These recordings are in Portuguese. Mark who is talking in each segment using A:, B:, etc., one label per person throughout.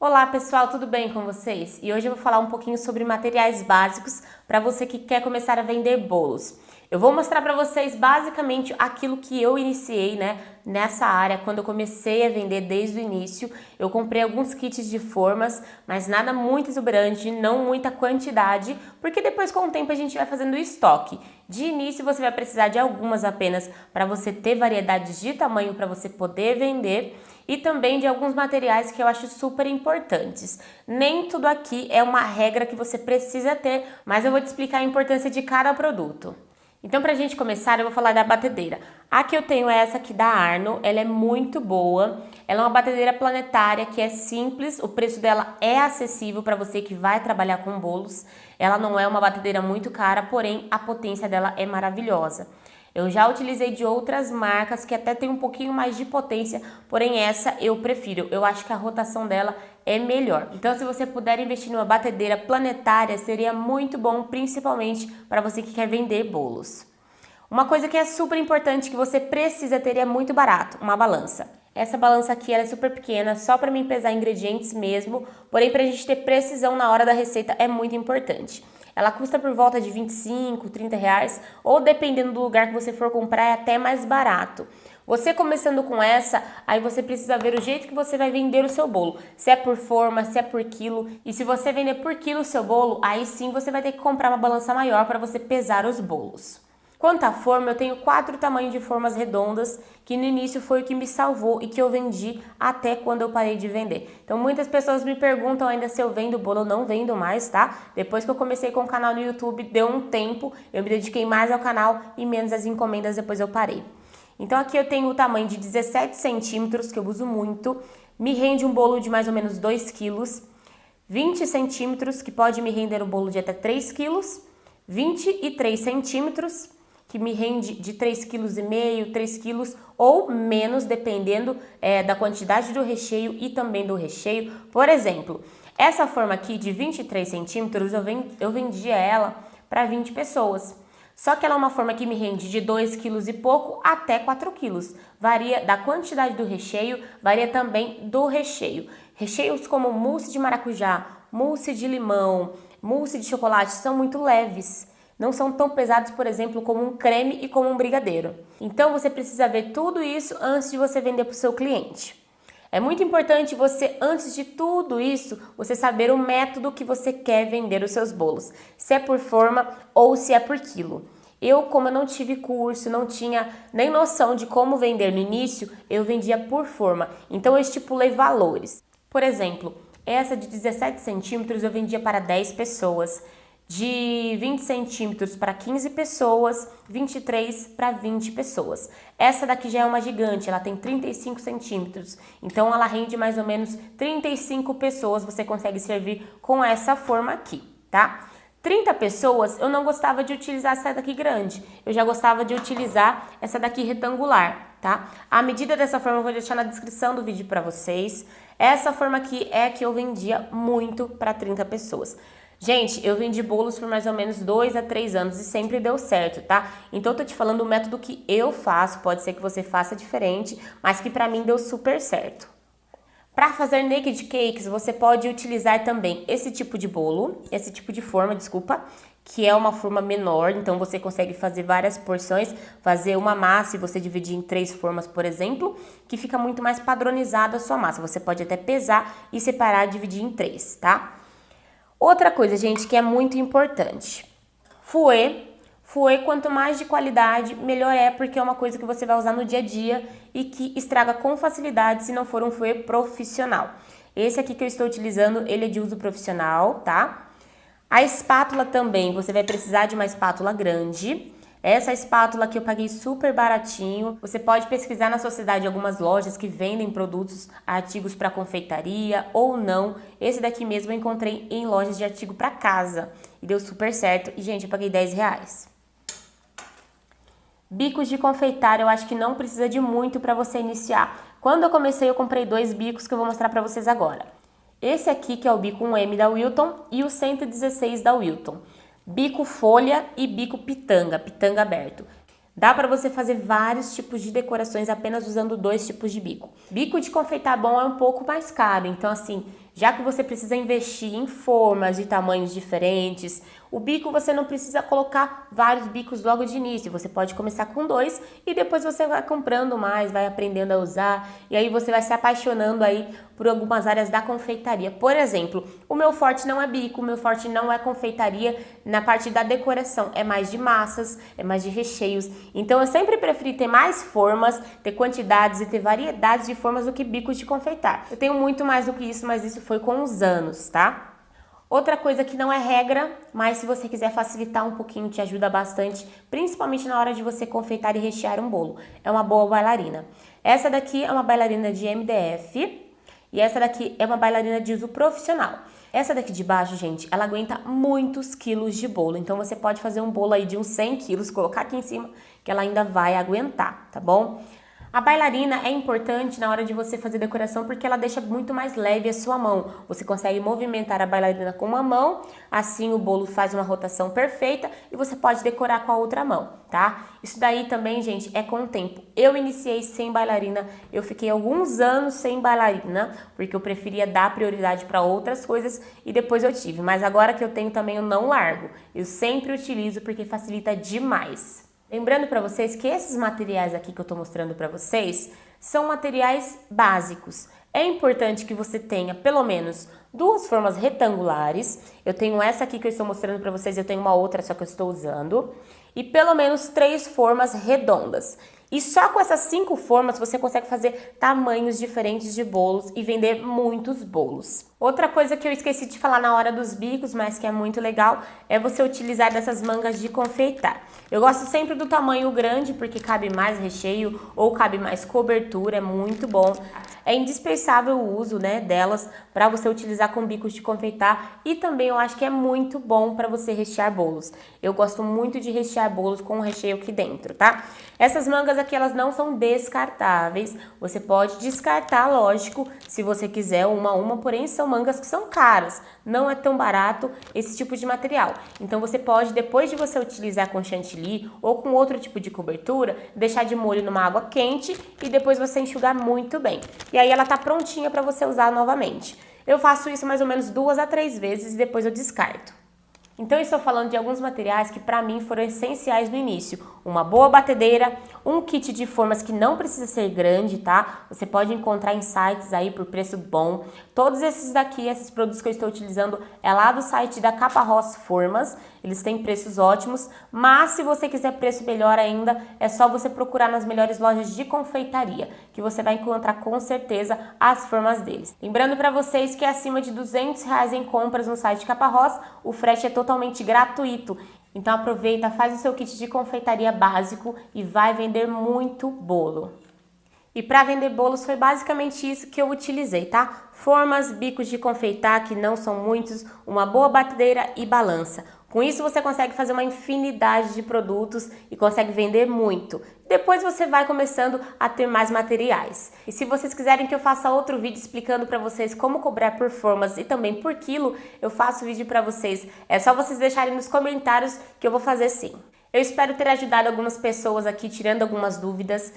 A: Olá pessoal, tudo bem com vocês? E hoje eu vou falar um pouquinho sobre materiais básicos para você que quer começar a vender bolos. Eu vou mostrar para vocês basicamente aquilo que eu iniciei, nessa área quando eu comecei a vender desde o início. Eu comprei alguns kits de formas, mas nada muito exuberante, não muita quantidade, porque depois com o tempo a gente vai fazendo estoque. De início você vai precisar de algumas apenas para você ter variedades de tamanho para você poder vender. E também de alguns materiais que eu acho super importantes. Nem tudo aqui é uma regra que você precisa ter, mas eu vou te explicar a importância de cada produto. Então, para a gente começar, eu vou falar da batedeira. A que eu tenho é essa aqui da Arno, ela é muito boa. Ela é uma batedeira planetária que é simples, o preço dela é acessível para você que vai trabalhar com bolos. Ela não é uma batedeira muito cara, porém a potência dela é maravilhosa. Eu já utilizei de outras marcas que até tem um pouquinho mais de potência, porém essa eu prefiro. Eu acho que a rotação dela é melhor. Então, se você puder investir numa batedeira planetária, seria muito bom, principalmente para você que quer vender bolos. Uma coisa que é super importante que você precisa ter e é muito barato, uma balança. Essa balança aqui ela é super pequena, só para mim pesar ingredientes mesmo, porém para a gente ter precisão na hora da receita é muito importante. Ela custa por volta de 25, 30 reais, ou dependendo do lugar que você for comprar é até mais barato. Você começando com essa, aí você precisa ver o jeito que você vai vender o seu bolo. Se é por forma, se é por quilo. E se você vender por quilo o seu bolo, aí sim você vai ter que comprar uma balança maior para você pesar os bolos. Quanto à forma, eu tenho 4 tamanhos de formas redondas, que no início foi o que me salvou e que eu vendi até quando eu parei de vender. Então muitas pessoas me perguntam ainda se eu vendo bolo, eu não vendo mais, tá? Depois que eu comecei com o canal no YouTube, deu um tempo, eu me dediquei mais ao canal e menos às encomendas, depois eu parei. Então aqui eu tenho o tamanho de 17 centímetros, que eu uso muito, me rende um bolo de mais ou menos 2 quilos, 20 centímetros, que pode me render um bolo de até 3 quilos, 23 centímetros, que me rende de 3,5 kg, 3 quilos ou menos, dependendo da quantidade do recheio e também do recheio. Por exemplo, essa forma aqui de 23 centímetros, eu vendia ela para 20 pessoas. Só que ela é uma forma que me rende de 2 quilos e pouco até 4 quilos. Varia da quantidade do recheio, varia também do recheio. Recheios como mousse de maracujá, mousse de limão, mousse de chocolate são muito leves. Não são tão pesados, por exemplo, como um creme e como um brigadeiro. Então você precisa ver tudo isso antes de você vender para o seu cliente. É muito importante você, antes de tudo isso, você saber o método que você quer vender os seus bolos. Se é por forma ou se é por quilo. Como eu não tive curso, não tinha nem noção de como vender no início, eu vendia por forma. Então eu estipulei valores. Por exemplo, essa de 17 centímetros eu vendia para 10 pessoas. De 20 centímetros para 15 pessoas, 23 para 20 pessoas. Essa daqui já é uma gigante, ela tem 35 centímetros, então ela rende mais ou menos 35 pessoas, você consegue servir com essa forma aqui, tá? 30 pessoas, eu não gostava de utilizar essa daqui grande, eu já gostava de utilizar essa daqui retangular, tá? A medida dessa forma eu vou deixar na descrição do vídeo para vocês. Essa forma aqui é a que eu vendia muito para 30 pessoas. Gente, eu vendi bolos por mais ou menos 2 a 3 anos e sempre deu certo, tá? Então eu tô te falando o método que eu faço, pode ser que você faça diferente, mas que pra mim deu super certo. Para fazer naked cakes, você pode utilizar também esse tipo de bolo, esse tipo de forma, desculpa, que é uma forma menor, então você consegue fazer várias porções, fazer uma massa e você dividir em 3 formas, por exemplo, que fica muito mais padronizada a sua massa. Você pode até pesar e separar e dividir em 3, tá? Outra coisa, gente, que é muito importante. Fouet. Fouet, quanto mais de qualidade, melhor é, porque é uma coisa que você vai usar no dia a dia e que estraga com facilidade se não for um fouet profissional. Esse aqui que eu estou utilizando, ele é de uso profissional, tá? A espátula também, você vai precisar de uma espátula grande. Essa espátula que eu paguei super baratinho. Você pode pesquisar na sua cidade algumas lojas que vendem produtos, artigos para confeitaria ou não. Esse daqui mesmo eu encontrei em lojas de artigo para casa e deu super certo. E, gente, eu paguei 10 reais. Bicos de confeitar, eu acho que não precisa de muito para você iniciar. Quando eu comecei, eu comprei 2 bicos que eu vou mostrar para vocês agora. Esse aqui que é o bico 1M da Wilton e o 116 da Wilton. Bico folha e bico pitanga, pitanga aberto. Dá para você fazer vários tipos de decorações apenas usando 2 tipos de bico. Bico de confeitar bom é um pouco mais caro, então assim, Já que você precisa investir em formas de tamanhos diferentes, o bico você não precisa colocar vários bicos logo de início, você pode começar com 2 e depois você vai comprando mais, vai aprendendo a usar e aí você vai se apaixonando aí por algumas áreas da confeitaria. Por exemplo, o meu forte não é bico, o meu forte não é confeitaria na parte da decoração, é mais de massas, é mais de recheios. Então eu sempre preferi ter mais formas, ter quantidades e ter variedades de formas do que bicos de confeitar. Eu tenho muito mais do que isso, mas isso foi com os anos, tá? Outra coisa que não é regra, mas se você quiser facilitar um pouquinho, te ajuda bastante, principalmente na hora de você confeitar e rechear um bolo, é uma boa bailarina. Essa daqui é uma bailarina de MDF e essa daqui é uma bailarina de uso profissional. Essa daqui de baixo, gente, ela aguenta muitos quilos de bolo, então você pode fazer um bolo aí de uns 100 quilos, colocar aqui em cima, que ela ainda vai aguentar, tá bom? A bailarina é importante na hora de você fazer decoração porque ela deixa muito mais leve a sua mão. Você consegue movimentar a bailarina com uma mão, assim o bolo faz uma rotação perfeita e você pode decorar com a outra mão, tá? Isso daí também, gente, é com o tempo. Eu iniciei sem bailarina, eu fiquei alguns anos sem bailarina porque eu preferia dar prioridade para outras coisas e depois eu tive. Mas agora que eu tenho também eu não largo. Eu sempre utilizo porque facilita demais. Lembrando para vocês que esses materiais aqui que eu estou mostrando para vocês são materiais básicos. É importante que você tenha pelo menos 2 formas retangulares. Eu tenho essa aqui que eu estou mostrando para vocês, eu tenho uma outra só que eu estou usando. E pelo menos 3 formas redondas. E só com essas 5 formas você consegue fazer tamanhos diferentes de bolos e vender muitos bolos. Outra coisa que eu esqueci de falar na hora dos bicos, mas que é muito legal, é você utilizar dessas mangas de confeitar. Eu gosto sempre do tamanho grande porque cabe mais recheio ou cabe mais cobertura, é muito bom. É indispensável o uso, né, delas para você utilizar com bicos de confeitar e também eu acho que é muito bom para você rechear bolos. Eu gosto muito de rechear bolos com o recheio aqui dentro, tá? Essas mangas aqui, elas não são descartáveis. Você pode descartar, lógico, se você quiser uma a uma, porém são mangas que são caras. Não é tão barato esse tipo de material. Então você pode, depois de você utilizar com chantilly ou com outro tipo de cobertura, deixar de molho numa água quente e depois você enxugar muito bem. E aí ela tá prontinha para você usar novamente. Eu faço isso mais ou menos 2 a 3 vezes e depois eu descarto. Então eu estou falando de alguns materiais que para mim foram essenciais no início. Uma boa batedeira, um kit de formas que não precisa ser grande, tá? Você pode encontrar em sites aí por preço bom. Todos esses daqui, esses produtos que eu estou utilizando, é lá do site da Caparrós Formas. Eles têm preços ótimos, mas se você quiser preço melhor ainda, é só você procurar nas melhores lojas de confeitaria, que você vai encontrar com certeza as formas deles. Lembrando para vocês que é acima de R$200 em compras no site Caparrós, o frete é totalmente gratuito. Então aproveita, faz o seu kit de confeitaria básico e vai vender muito bolo. E para vender bolos foi basicamente isso que eu utilizei, tá? Formas, bicos de confeitar, que não são muitos, uma boa batedeira e balança. Com isso você consegue fazer uma infinidade de produtos e consegue vender muito. Depois você vai começando a ter mais materiais. E se vocês quiserem que eu faça outro vídeo explicando para vocês como cobrar por formas e também por quilo, eu faço vídeo para vocês. É só vocês deixarem nos comentários que eu vou fazer sim. Eu espero ter ajudado algumas pessoas aqui, tirando algumas dúvidas.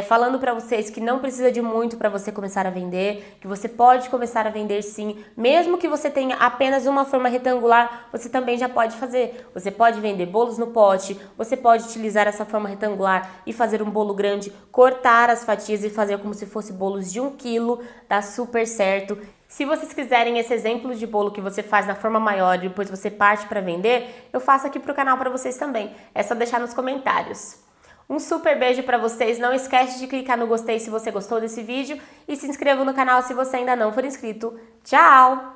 A: Falando para vocês que não precisa de muito para você começar a vender, que você pode começar a vender sim, mesmo que você tenha apenas uma forma retangular, você também já pode fazer. Você pode vender bolos no pote, você pode utilizar essa forma retangular e fazer um bolo grande, cortar as fatias e fazer como se fosse bolos de 1 quilo, dá super certo. Se vocês quiserem esse exemplo de bolo que você faz na forma maior e depois você parte para vender, eu faço aqui pro canal para vocês também, é só deixar nos comentários. Um super beijo para vocês, não esquece de clicar no gostei se você gostou desse vídeo e se inscreva no canal se você ainda não for inscrito. Tchau!